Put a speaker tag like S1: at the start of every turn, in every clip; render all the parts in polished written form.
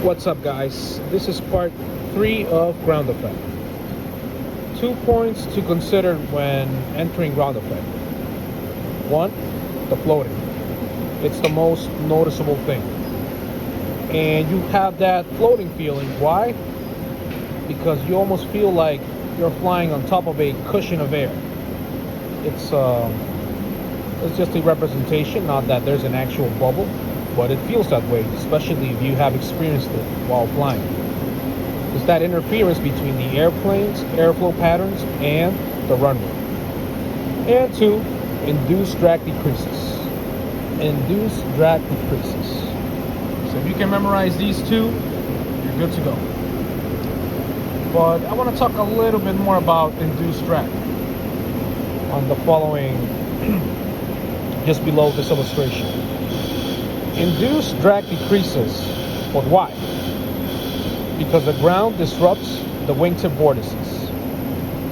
S1: What's up, guys? This is part 3 of ground effect. 2 points to consider when entering ground effect. 1, the floating. It's the most noticeable thing. And you have that floating feeling. Why? Because you almost feel like you're flying on top of a cushion of air. It's just a representation, not that there's an actual bubble, but it feels that way, especially if you have experienced it while flying. It's that interference between the airplane's airflow patterns and the runway. And 2, induced drag decreases. Induced drag decreases. So if you can memorize these two, you're good to go. But I want to talk a little bit more about induced drag on the following, just below this illustration. Induced drag decreases, but why? Because the ground disrupts the wingtip vortices.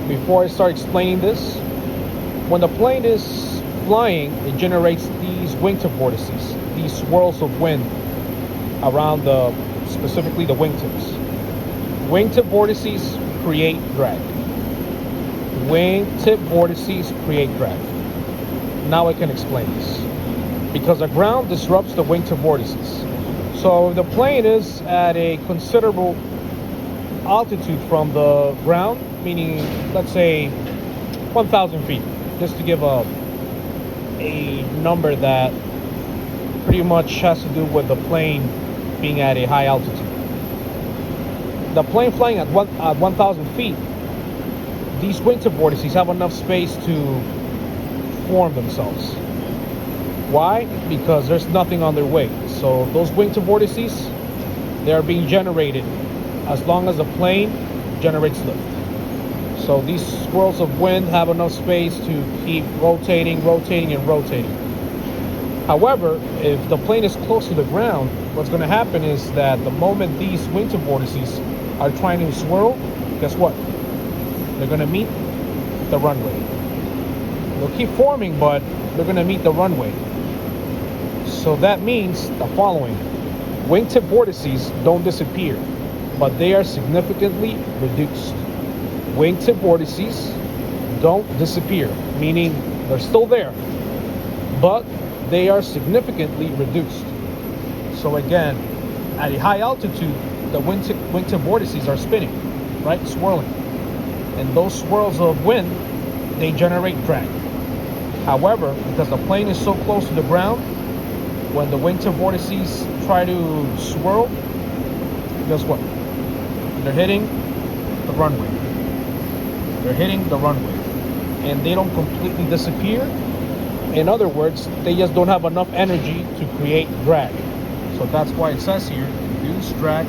S1: Before I start explaining this, when the plane is flying, it generates these wingtip vortices, these swirls of wind around specifically the wingtips. Wingtip vortices create drag. Wingtip vortices create drag. Now I can explain this. Because the ground disrupts the wingtip vortices. So if the plane is at a considerable altitude from the ground, meaning let's say 1,000 feet, just to give a number that pretty much has to do with the plane being at a high altitude. The plane flying at 1,000 feet, these wingtip vortices have enough space to form themselves. Why? Because there's nothing on their way. So those wingtip vortices, they are being generated as long as the plane generates lift. So these swirls of wind have enough space to keep rotating. However, if the plane is close to the ground, what's going to happen is that the moment these wingtip vortices are trying to swirl, guess what? They're going to meet the runway. They'll keep forming, but they're going to meet the runway. So that means the following. Wingtip vortices don't disappear, but they are significantly reduced. Wingtip vortices don't disappear, meaning they're still there, but they are significantly reduced. So again, at a high altitude, the wingtip vortices are spinning, right? Swirling. And those swirls of wind, they generate drag. However, because the plane is so close to the ground, when the wingtip vortices try to swirl, guess what? They're hitting the runway. They're hitting the runway. And they don't completely disappear. In other words, they just don't have enough energy to create drag. So that's why it says here, induced drag